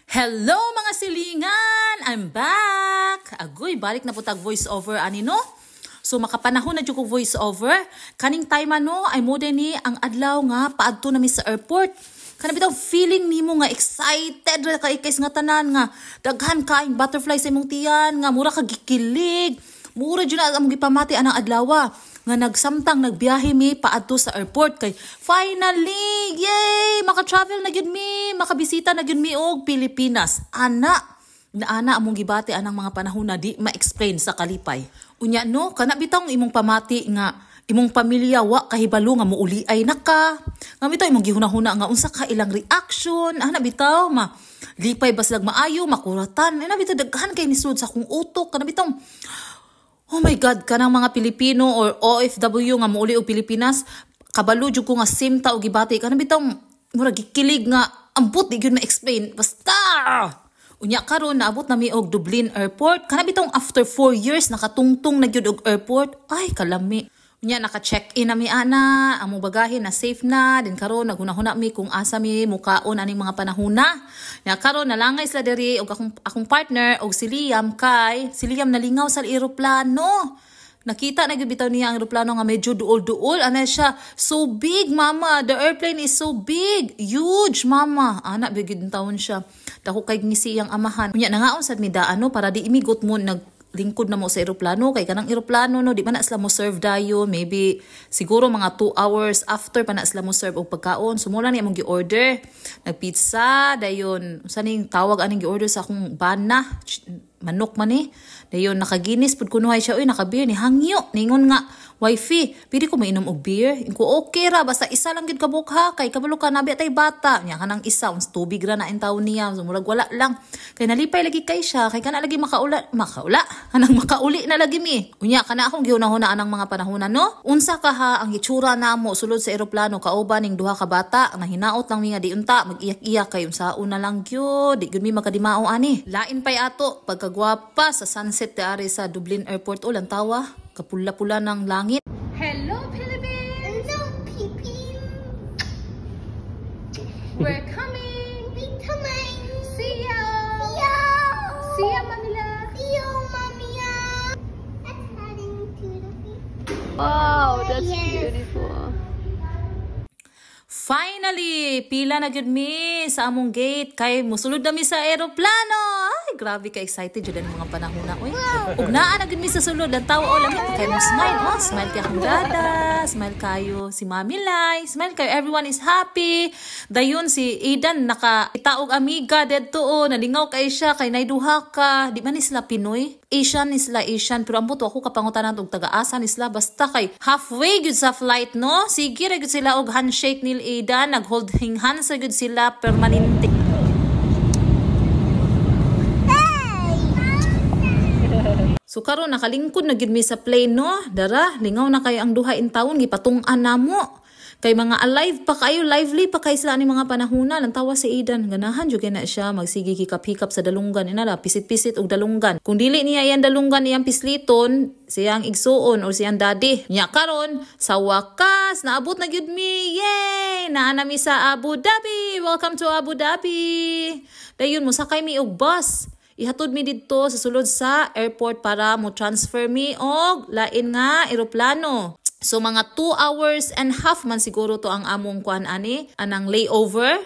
Hello mga silingan! I'm back! Agoy, balik na po tag voice over ani no? So makapanahon na dyan ko voice over. Kaning time ano ay mo din ni ang adlaw nga paadto na mi sa airport. Kana bitaw feeling nimo nga excited ra kay kays nga tanan nga daghan kaing butterfly sa imong tiyan nga mura ka gikilig. Mura jud na among gipamati anang adlaw nga nagsamtang nagbiyahe mi paadto sa airport kay finally yay maka-travel na gyud mi makabisita na gyud mi og Pilipinas ana among gibati anang mga panahon na di ma-explain sa kalipay unya no kana bitaw imong pamati nga imong pamilya wa kahibalo nga muuliay na ka nga bitaw imong gihunahuna nga unsa ka ilang reaction ana bitaw lipay baslag maayo makuratan ana bitaw daghan kay nisud sa akong utok kana bitaw. Oh my God, kanang mga Pilipino or OFW nga muuli og Pilipinas, kabalo jud ko nga simta og gibati kanang bitong murag gikilig nga ambot di gyud ma-explain. Basta unya karon naabot na mi og Dublin Airport. Kanang bitong after 4 years nakatungtong na gyud og airport. Ay kalami. Unya naka-check-in na mi ana, among bagahe na safe na, din karon naghunahuna mi kung asa mi mukaon aning mga panahona. Nya karon nalangay sila diri og akong partner og si Liam nalingaw sa eroplano. Nakita na gyud bitaw niya ang eroplano nga medyo duol-duol. Ana siya, so big mama, the airplane is so big, huge mama. Ana bigid taon siya. Dako kay ngisi iyang amahan. Unya nangaon sad mi daano para di imigot mo lingkod na mo sa eroplano kay kanang eroplano no di man na sila mo serve dayon maybe siguro mga 2 hours after pa na sila mo serve og pagkaon sumula ni among gi-order nagpizza dayon unsa ning tawag aning gi-order sa akong bana manok man ni dayon nakaginis pud kunuhay siya oy nakabeer ni hangyo ningon nga wifey pili ko mainom og beer ko okay ra basta isa lang gid ka bukha kay kabalo ka nabi tay bata nya kanang isa uns tubig ra na in taon niya so murag wala lang kay nalipay lagi kay siya kay kana lagi makaula kanang makauli na lagi mi unya kana akong gihunahuna anang mga panahona no unsa ka ha ang gitsura namo sulod sa eroplano kauban ning duha ka bata nga hinaot lang mi nga di unta mag-iyak-iyak kay unsaon na lang gyud di gyud mi makadimao ani lain pay ato pagkagwapa sa sunset teari sa Dublin Airport o lang tawa kapula-pula ng langit. Hello, Philippines! Hello, Pipin! We're coming! We're coming! See ya! See ya! See ya, Manila! See you, Mamia! That's heading to the beach. Wow, that's Yes. beautiful. Finally, pila na gyud mi sa among gate kay mosulod na mi sa eroplano. Ay, grabe ka excited jud ang mga panahon na. Uy, ug naa na gyud mi sa sulod ang tawo lang kay mo smile. Oh, smile kay akong dada, smile kayo si Mami Lai, smile kayo everyone is happy. Dayon si Aidan nakaitaog amiga didto nalingaw kay siya kay naiduha ka. Di man ni sila Pinoy. Asian pero ambot ako kapangutanan og taga-asa ni sila basta kay halfway gyud sa flight no. Sige ra gyud sila og handshake nil Aidan, nag-holding hands gyud sila permanente. So karon nakalingkod na gyud mi sa plane no. Dara, lingaw na kay ang duha in taon gipatung-an namo. Kay mga alive pa kayo, lively pa kay sila ni mga panahuna lang tawa si Aidan. Ganahan jud na siya magsige hikap-hikap sa dalunggan inala pisit-pisit og dalunggan. Kung dili niya iyang dalunggan iyang pisliton, siyang igsuon or siyang daddy. Nya karon sa wakas naabot na gyud mi. Yay! Naa na mi sa Abu Dhabi. Welcome to Abu Dhabi. Dayon mo sakay mi og bus. Ihatod mi didto sa sulod sa airport para mo transfer mi og lain nga eroplano. So mga 2 hours and half man siguro to ang among kuan ani anang layover.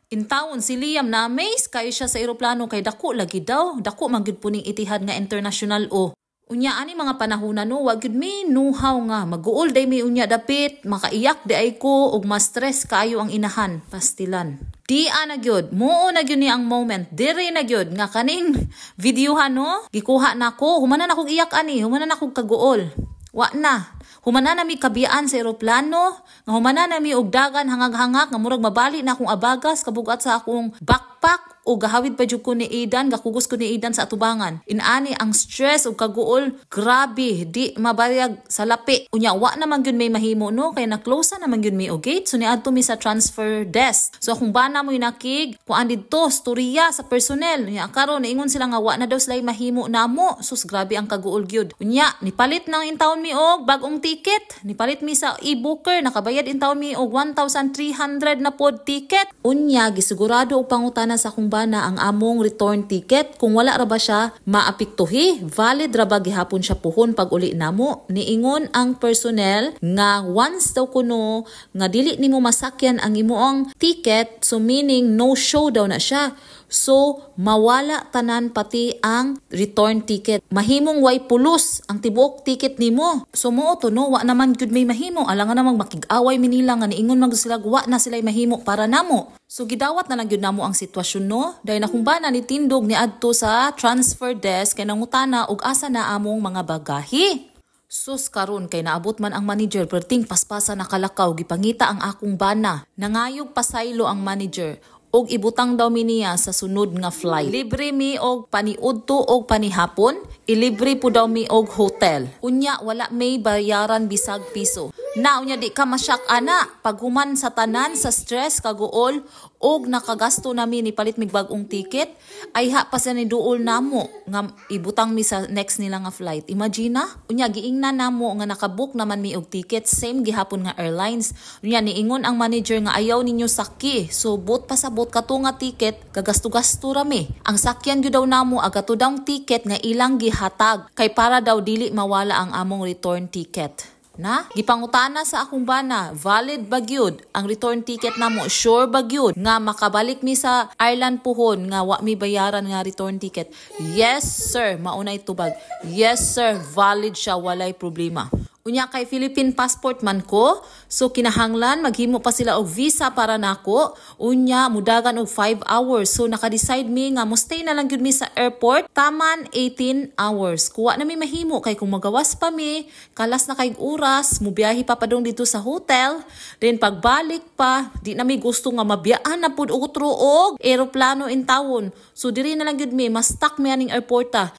In town si Liam na amaze kay siya sa eroplano kay dako lagi daw. Dako man gyud puning Etihad nga international o. Unya ani mga panahona no wa gyud mi nuhaw nga maguol day mi unya dapit makaiyak di ay ko ug ma-stress kayo ang inahan pastilan. Di ana gyud muo na gyud ni ang moment dire na gyud nga kaning videohan no gikuha nako humanan ako iyak ani humanan ako kaguol. Wa na humanan nami kabiyaan sa eroplano nga humanan nami og dagan hangag-hangak nga murag mabali na akong abagas kabugat sa akong backpack o gahawid pa jud ko ni Aidan gakugos ko ni Aidan sa atubangan inani ang stress ug kaguol grabe di mabayag sa lapi unya wa naman gyud may mahimo no kay na-close naman gyud mi og gate so niadto mi sa transfer desk so akong bana mo inakig kuan didto storya sa personnel unya karon niingon sila nga wa na daw sila mahimo namo sus grabe ang kaguol gyud unya nipalit nang intawon mi og bagong ticket nipalit mi sa e-booker nakabayad intawon mi og 1,300 na pod ticket unya gisigurado og pangutana sa akong bana ang among return ticket. Kung wala ra ba siya maapektuhi, valid ra ba gihapon siya puhon pag uli namo. Niingon ang personnel nga once daw kuno nga dili nimo masakyan ang imuong ticket, so meaning no show daw na siya. So, mawala tanan pati ang return ticket. Mahimong way pulos ang tibuok ticket nimo. So, mo to no, wa naman gud may mahimo. Alangan namang makig-away minila nga niingon mag sila wa na sila mahimo para namo. So, gidawat na lang yun namo ang sitwasyon no. Dahil na kung ba na nitindog ni adto sa transfer desk kay nangutana og asa na among mga bagahe. Sus karon kay naabot man ang manager perting paspasa nakalakaw gipangita ang akong bana. Nangayog pasaylo ang manager og ibutang daw mi niya sa sunod nga flight. Libre mi og paniudto og panihapon, ilibre po daw mi og hotel. Unya wala may bayaran bisag piso. Na unya di ka masyak ana paghuman sa tanan sa stress kaguol og nakagasto nami ni palit mig bag-ong ticket ay ha pa sa ni duol namo nga ibutang mi sa next nila nga flight. Imagine unya giingnan namo nga nakabook naman mi og ticket same gihapon nga airlines. Unya niingon ang manager nga ayaw ninyo saki. So bot pasabot kato nga ticket kagasto-gasto rami. Ang sakyan gyud daw namo agato daw ticket nga ilang gihatag kay para daw dili mawala ang among return ticket. Na, gipangutana sa akong bana, valid ba gyud ang return ticket namo? Sure ba gyud nga makabalik mi sa Ireland puhon nga wa mi bayaran nga return ticket? Yes sir, maunay tubag. Yes sir, valid siya, walay problema. Unya kay Philippine passport man ko, so kinahanglan maghimo pa sila og visa para nako. Unya mudagan og 5 hours. So naka-decide mi nga mo stay na lang gyud mi sa airport taman 18 hours. Kuwa na mi mahimo kay kung magawas pa mi, kalas na kay oras, mubiyahe pa padong dito sa hotel. Then pagbalik pa, di na mi gusto nga mabiyaan na pud utro og eroplano in tawon. So diri na lang gyud mi, mas stuck mi aning airport ta.